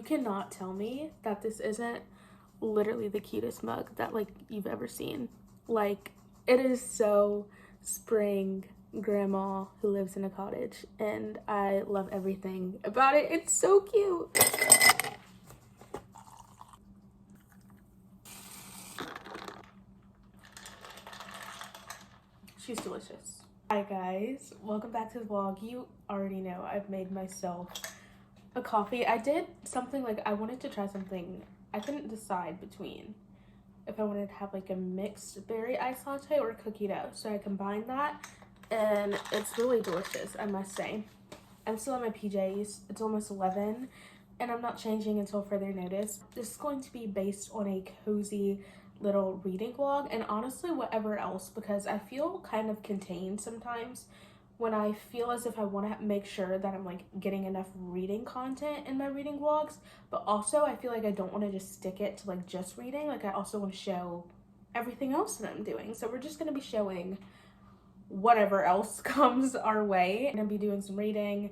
cannot tell me that this isn't literally the cutest mug that like you've ever seen. Like, it is so spring grandma who lives in a cottage, and I love everything about it. It's so cute. She's delicious. Hi guys, welcome back to the vlog. You already know I've made myself a coffee. I did something like I wanted to try something. I couldn't decide between if I wanted to have like a mixed berry iced latte or a cookie dough. So I combined that and it's really delicious, I must say. I'm still in my PJs. It's almost 11 and I'm not changing until further notice. This is going to be based on a cozy little reading vlog and honestly whatever else, because I feel kind of contained sometimes when I feel as if I want to make sure that I'm like getting enough reading content in my reading vlogs, but also I feel like I don't want to just stick it to like just reading. Like I also want to show everything else that I'm doing. So we're just going to be showing whatever else comes our way. I'm going to be doing some reading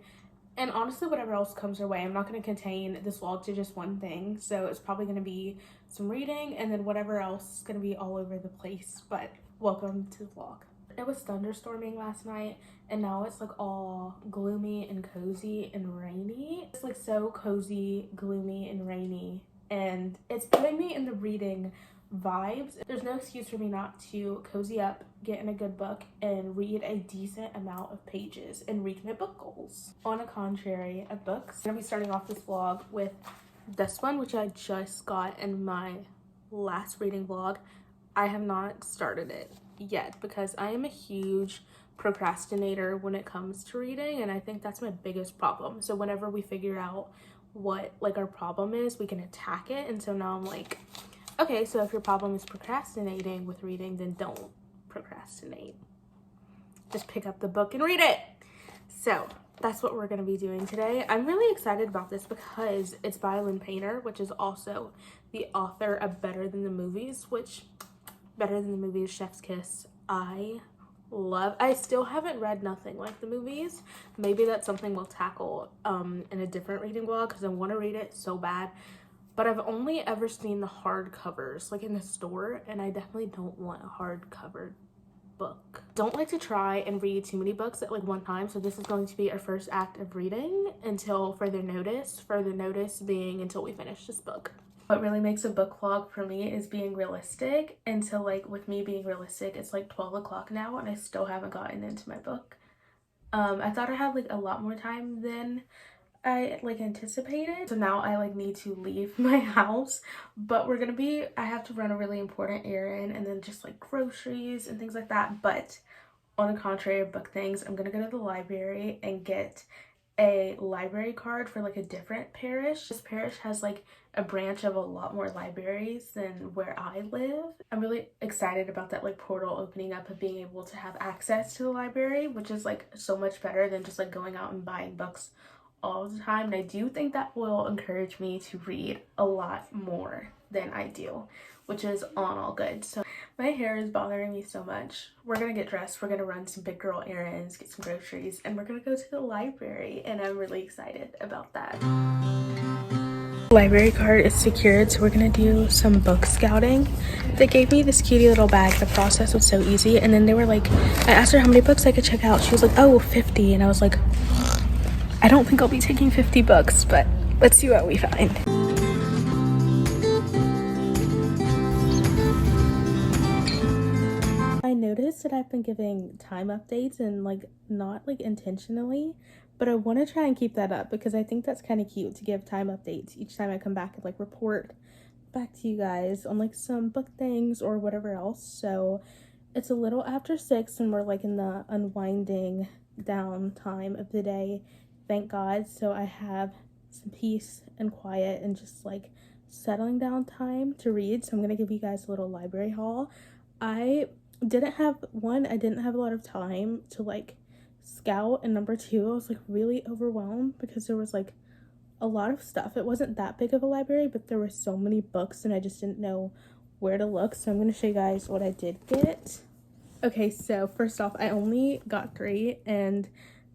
and honestly whatever else comes our way. I'm not going to contain this vlog to just one thing, so it's probably going to be some reading and then whatever else is going to be all over the place. But welcome to the vlog. It was thunderstorming last night and now it's like all gloomy and cozy and rainy. It's like so cozy, gloomy and rainy, and it's putting me in the reading vibes. There's no excuse for me not to cozy up, get in a good book, and read a decent amount of pages and reach my book goals. On the contrary of books, I'm gonna be starting off this vlog with this one, which I just got in my last reading vlog. I have not started it yet because I am a huge procrastinator when it comes to reading, and I think that's my biggest problem. So whenever we figure out what like our problem is, we can attack it. And so now I'm like, okay, so if your problem is procrastinating with reading, then don't procrastinate. Just pick up the book and read it. So that's what we're going to be doing today. I'm really excited about this because it's by Lynn Painter, which is also the author of Better Than the Movies, which Better Than the Movies, Chef's Kiss, I love. I still haven't read Nothing Like the Movies. Maybe that's something we'll tackle in a different reading vlog because I want to read it so bad. But I've only ever seen the hardcovers like in the store, and I definitely don't want a hardcover book. Don't like to try and read too many books at like one time, so this is going to be our first act of reading until further notice being until we finish this book. What really makes a book vlog for me is being realistic, and so like with me being realistic, it's like 12 o'clock now and I still haven't gotten into my book. I thought I had like a lot more time than I like anticipated, so now I like need to leave my house, but I have to run a really important errand and then just like groceries and things like that. But on the contrary of book things, I'm gonna go to the library and get a library card for like a different parish. This parish has like a branch of a lot more libraries than where I live. I'm really excited about that like portal opening up of being able to have access to the library, which is like so much better than just like going out and buying books all the time. And I do think that will encourage me to read a lot more than I do, which is all good. So my hair is bothering me so much. We're gonna get dressed, we're gonna run some big girl errands, get some groceries, and we're gonna go to the library, and I'm really excited about that. Library card is secured, so we're gonna do some book scouting. They gave me this cutie little bag. The process was so easy, and then they were like, I asked her how many books I could check out. She was like, oh, 50, and I was like, I don't think I'll be taking 50 books, but let's see what we find. I noticed that I've been giving time updates and like not like intentionally, but I want to try and keep that up because I think that's kind of cute to give time updates each time I come back and like report back to you guys on like some book things or whatever else. So it's a little after 6 and we're like in the unwinding down time of the day. Thank God. So I have some peace and quiet and just like settling down time to read. So I'm going to give you guys a little library haul. I didn't have a lot of time to like scout, and number 2, I was like really overwhelmed because there was like a lot of stuff. It wasn't that big of a library, but there were so many books and I just didn't know where to look. So I'm going to show you guys what I did get. Okay, so first off, I only got 3, and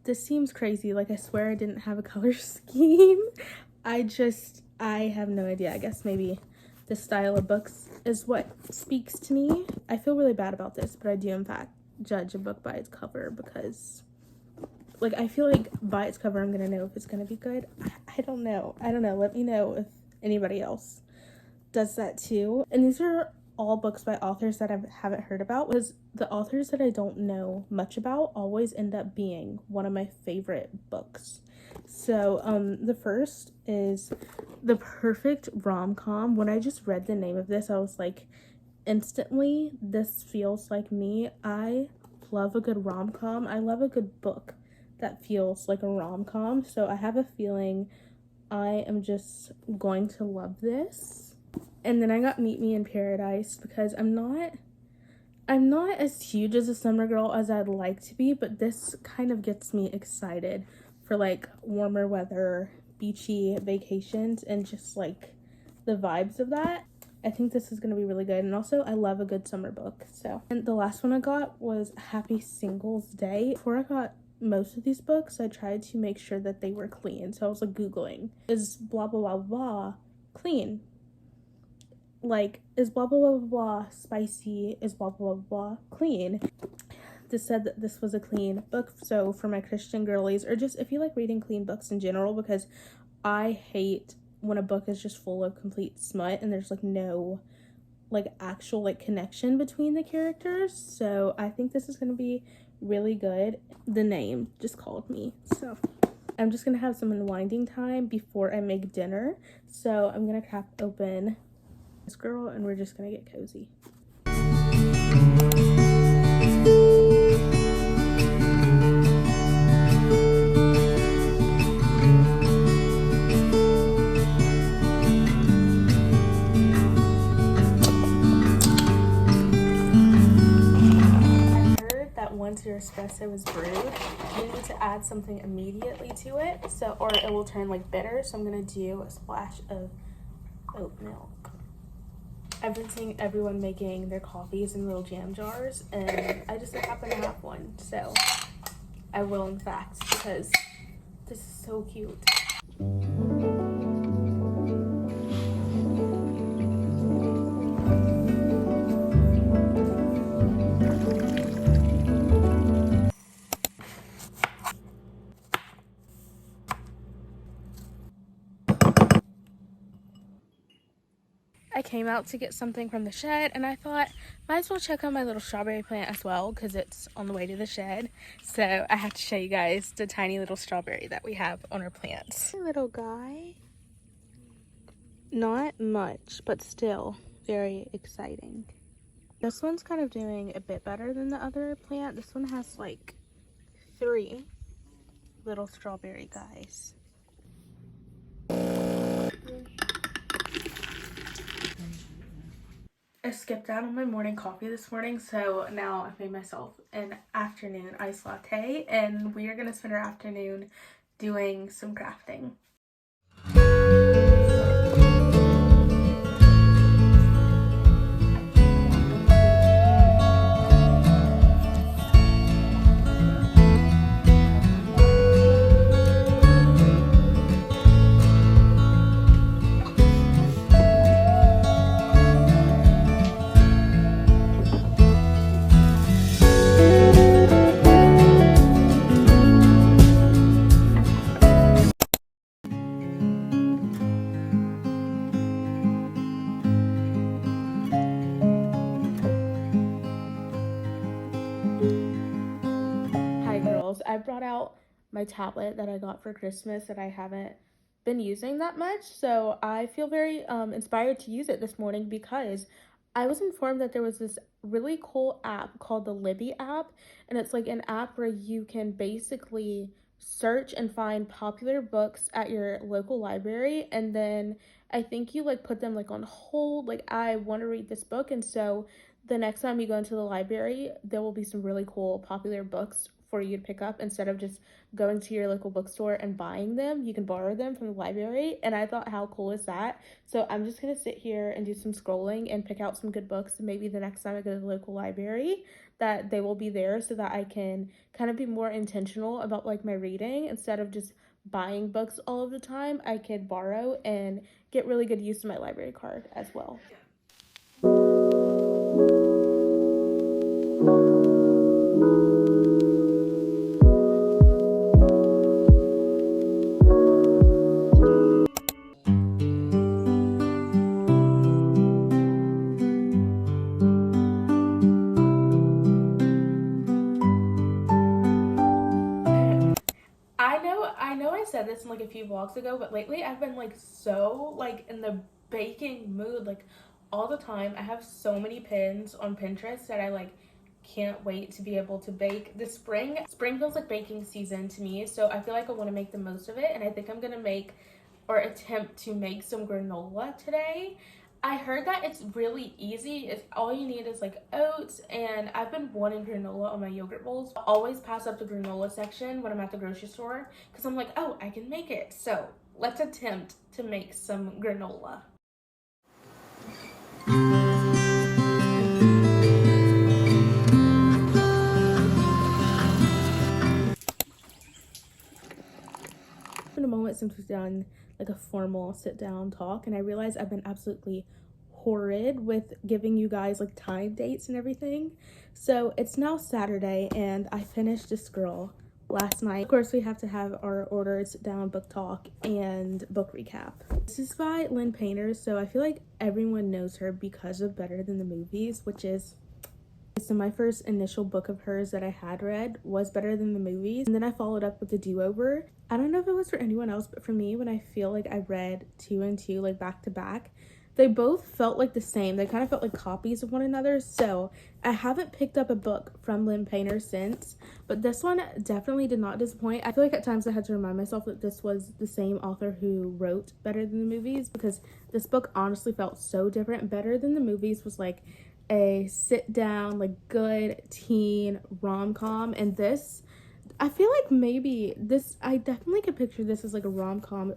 this seems crazy. Like, I swear I didn't have a color scheme. I just I have no idea. I guess maybe this style of books is what speaks to me. I feel really bad about this, but I do in fact judge a book by its cover because, like, I feel like by its cover I'm gonna know if it's gonna be good. I don't know. Let me know if anybody else does that too. And these are all books by authors that I haven't heard about, because the authors that I don't know much about always end up being one of my favorite books. So the first is The Perfect Rom-Com. When I just read the name of this, I was like, instantly, this feels like me. I love a good rom-com. I love a good book that feels like a rom-com. So I have a feeling I am just going to love this. And then I got Meet Me in Paradise because I'm not as huge as a summer girl as I'd like to be, but this kind of gets me excited for like warmer weather, beachy vacations, and just like the vibes of that. I think this is going to be really good. And also, I love a good summer book. So, and the last one I got was Happy Singles Day. Before I got most of these books, I tried to make sure that they were clean. So I was like Googling, is blah, blah, blah, blah clean? Like, is blah, blah, blah, blah spicy? Is blah, blah, blah, blah clean? This said that this was a clean book. So for my Christian girlies, or just if you like reading clean books in general, because I hate when a book is just full of complete smut and there's like no like actual like connection between the characters. So I think this is going to be really good. The name just called me. So I'm just going to have some unwinding time before I make dinner. So I'm going to crack open this girl and we're just going to get cozy. Once your espresso is brewed, you need to add something immediately to it, so or it will turn like bitter. So I'm gonna do a splash of oat milk. I've been seeing everyone making their coffees in little jam jars, and I just happen to have one, so I will in fact, because this is so cute. I came out to get something from the shed, and I thought might as well check on my little strawberry plant as well because it's on the way to the shed. So I have to show you guys the tiny little strawberry that we have on our plants. Hey, little guy. Not much, but still very exciting. This one's kind of doing a bit better than the other plant. This one has like 3 little strawberry guys. I skipped out on my morning coffee this morning, so now I've made myself an afternoon iced latte, and we are going to spend our afternoon doing some crafting. I brought out my tablet that I got for Christmas that I haven't been using that much, so I feel very inspired to use it this morning because I was informed that there was this really cool app called the Libby app, and it's like an app where you can basically search and find popular books at your local library, and then I think you like put them like on hold, like I want to read this book, and so the next time you go into the library, there will be some really cool popular books for you to pick up instead of just going to your local bookstore and buying them. You can borrow them from the library, and I thought, how cool is that? So I'm just gonna sit here and do some scrolling and pick out some good books, and maybe the next time I go to the local library that they will be there so that I can kind of be more intentional about like my reading instead of just buying books all of the time, I could borrow and get really good use of my library card as well. I know I said this in like a few vlogs ago, but lately I've been like so like in the baking mood like all the time. I have so many pins on Pinterest that I like can't wait to be able to bake. The spring feels like baking season to me, so I feel like I want to make the most of it, and I think I'm gonna make or attempt to make some granola today. I heard that it's really easy. It's all you need is like oats, and I've been wanting granola on my yogurt bowls. I always pass up the granola section when I'm at the grocery store because I'm like, oh, I can make it. So let's attempt to make some granola. In a moment since we've done like a formal sit down talk, and I realized I've been absolutely horrid with giving you guys like time dates and everything. So it's now Saturday and I finished this girl last night. Of course, we have to have our orders down book talk and book recap. This is by Lynn Painter, so I feel like everyone knows her because of Better Than the Movies, which is so my first initial book of hers that I had read was Better Than the Movies, and then I followed up with The Do-Over. I don't know if it was for anyone else, but for me, when I feel like I read 2 and 2 like back to back, they both felt like the same. They kind of felt like copies of one another. So I haven't picked up a book from Lynn Painter since, but this one definitely did not disappoint. I feel like at times I had to remind myself that this was the same author who wrote Better Than the Movies, because this book honestly felt so different. Better Than the Movies was like a sit down, like good teen rom-com, and this, I feel like maybe this, I definitely could picture this as like a rom-com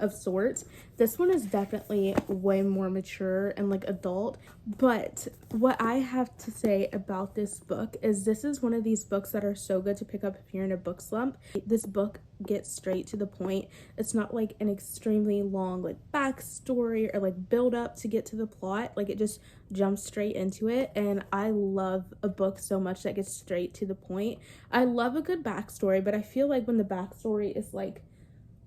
of sorts. This one is definitely way more mature and like adult. But what I have to say about this book is this is one of these books that are so good to pick up if you're in a book slump. This book gets straight to the point. It's not like an extremely long like backstory or like build up to get to the plot. Like it just jumps straight into it, and I love a book so much that gets straight to the point. I love a good backstory, but I feel like when the backstory is like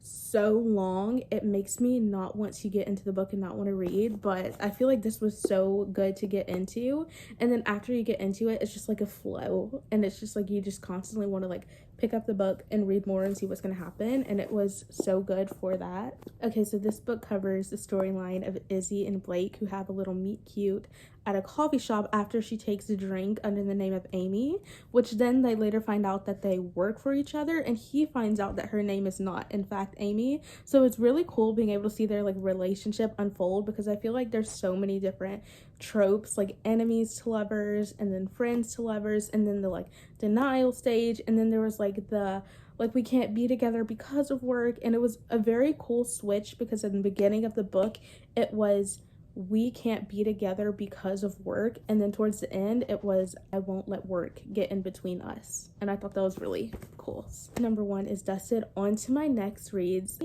so long, it makes me not want to get into the book and not want to read. But I feel like this was so good to get into, and then after you get into it, it's just like a flow, and it's just like you just constantly want to like pick up the book and read more and see what's going to happen, and it was so good for that. Okay, so this book covers the storyline of Izzy and Blake, who have a little meet cute at a coffee shop after she takes a drink under the name of Amy, which then they later find out that they work for each other, and he finds out that her name is not in fact Amy. So it's really cool being able to see their like relationship unfold, because I feel like there's so many different tropes, like enemies to lovers, and then friends to lovers, and then the like denial stage, and then there was like the like we can't be together because of work. And it was a very cool switch, because in the beginning of the book it was we can't be together because of work, and then towards the end it was I won't let work get in between us, and I thought that was really cool. Number 1 is dusted. On to my next reads.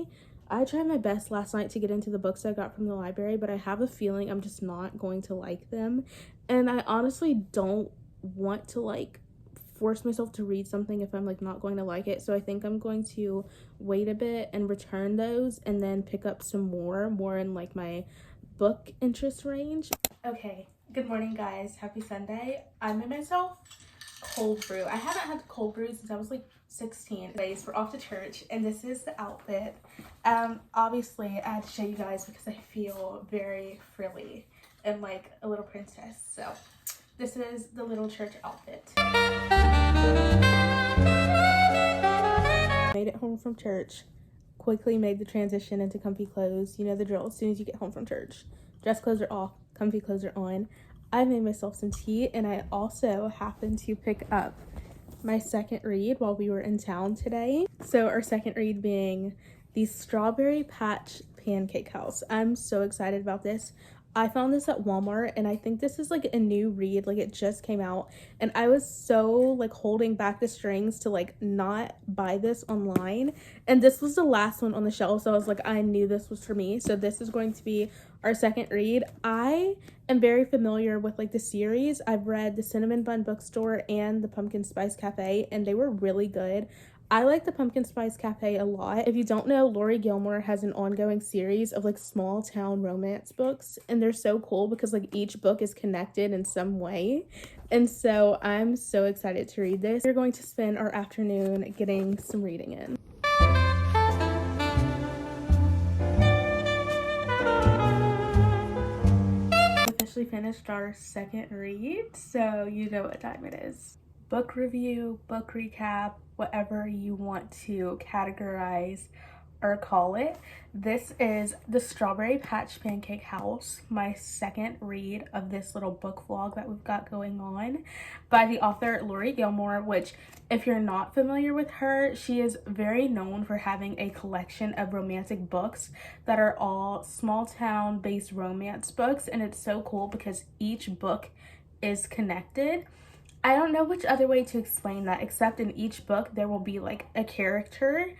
I tried my best last night to get into the books I got from the library, but I have a feeling I'm just not going to like them, and I honestly don't want to like force myself to read something if I'm like not going to like it. So I think I'm going to wait a bit and return those, and then pick up some more in like my book interest range. Okay, good morning guys, happy Sunday. I made myself cold brew. I haven't had cold brew since I was like 16. Today we're off to church, and this is the outfit. Obviously I had to show you guys because I feel very frilly and like a little princess. So this is the little church outfit. Made it home from church, quickly made the transition into comfy clothes. You know the drill. As soon as you get home from church, dress clothes are off, comfy clothes are on. I made myself some tea, and I also happened to pick up my second read while we were in town today. So our second read being the Strawberry Patch Pancake House. I'm so excited about this. I found this at Walmart, and I think this is like a new read, like it just came out, and I was so like holding back the strings to like not buy this online, and this was the last one on the shelf, so I was like, I knew this was for me. So this is going to be our second read. I am very familiar with like the series. I've read the Cinnamon Bun Bookstore and the Pumpkin Spice Cafe, and they were really good. I like the Pumpkin Spice Cafe a lot. If you don't know, Lori Gilmore has an ongoing series of like small town romance books, and they're so cool because like each book is connected in some way. And so I'm so excited to read this. We're going to spend our afternoon getting some reading in. Officially finished our second read, so you know what time it is. Book review, book recap, whatever you want to categorize or call it. This is The Strawberry Patch Pancake House, my second read of this little book vlog that we've got going on, by the author Lori Gilmore, which, if you're not familiar with her, she is very known for having a collection of romantic books that are all small town based romance books, and it's so cool because each book is connected. I don't know which other way to explain that, except in each book there will be like a character,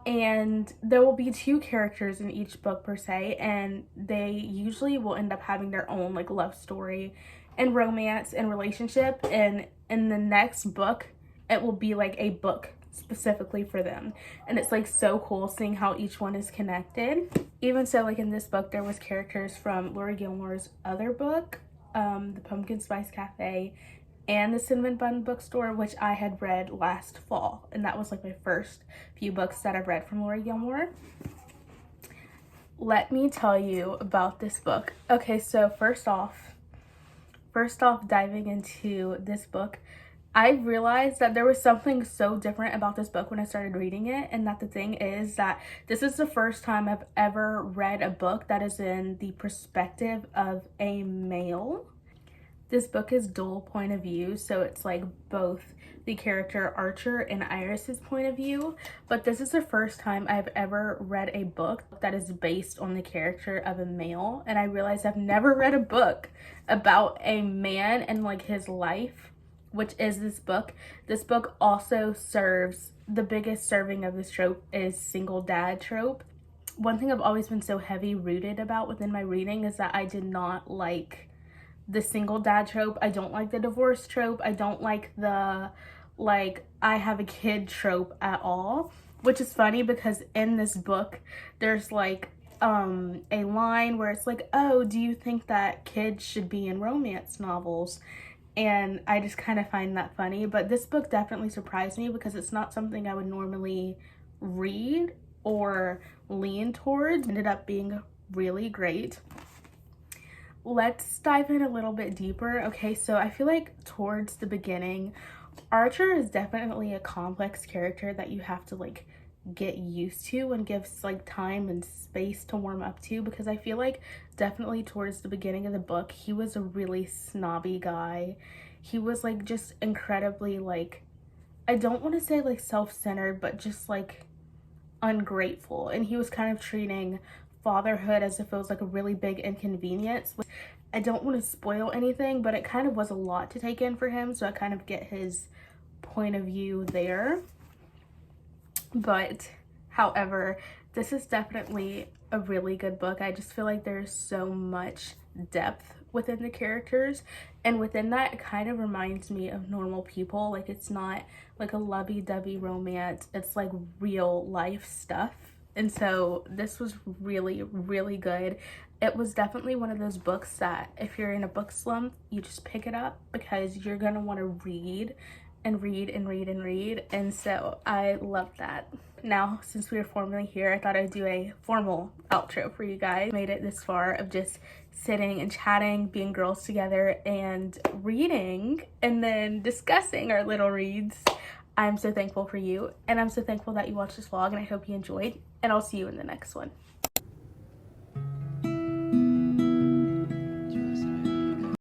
and there will be two characters in each book per se, and they usually will end up having their own like love story and romance and relationship, and in the next book it will be like a book specifically for them, and it's like so cool seeing how each one is connected. Even so, like in this book there was characters from Lori Gilmore's other book, the Pumpkin Spice Cafe and the Cinnamon Bun Bookstore, which I had read last fall, and that was like my first few books that I've read from Lori Gilmore. Let me tell you about this book. Okay, so first off diving into this book, I realized that there was something so different about this book when I started reading it, and that the thing is that this is the first time I've ever read a book that is in the perspective of a male. This book is dual point of view, so it's like both the character Archer and Iris's point of view, but this is the first time I've ever read a book that is based on the character of a male, and I realized I've never read a book about a man and like his life, which is this book. This book also serves, the biggest serving of this trope is single dad trope. One thing I've always been so heavy rooted about within my reading is that I did not like the single dad trope. I don't like the divorce trope. I don't like the like I have a kid trope at all, which is funny because in this book there's like a line where it's like, oh, do you think that kids should be in romance novels? And I just kind of find that funny. But this book definitely surprised me because it's not something I would normally read or lean towards. It ended up being really great. Let's dive in a little bit deeper. Okay, so I feel like towards the beginning, Archer is definitely a complex character that you have to like get used to and give like time and space to warm up to, because I feel like definitely towards the beginning of the book he was a really snobby guy. He was like just incredibly like, I don't want to say like self-centered, but just like ungrateful, and he was kind of treating fatherhood as if it was like a really big inconvenience. I don't want to spoil anything, but it kind of was a lot to take in for him, so I kind of get his point of view there. But however, this is definitely a really good book. I just feel like there's so much depth within the characters, and within that it kind of reminds me of normal people. Like it's not like a lovey-dovey romance, it's like real life stuff. And so this was really, really good. It was definitely one of those books that if you're in a book slump, you just pick it up because you're gonna want to read and read and read and read. And so I love that. Now, since we are formally here, I thought I'd do a formal outro for you guys. Made it this far of just sitting and chatting, being girls together, and reading, and then discussing our little reads. I'm so thankful for you, and I'm so thankful that you watched this vlog, and I hope you enjoyed, and I'll see you in the next one.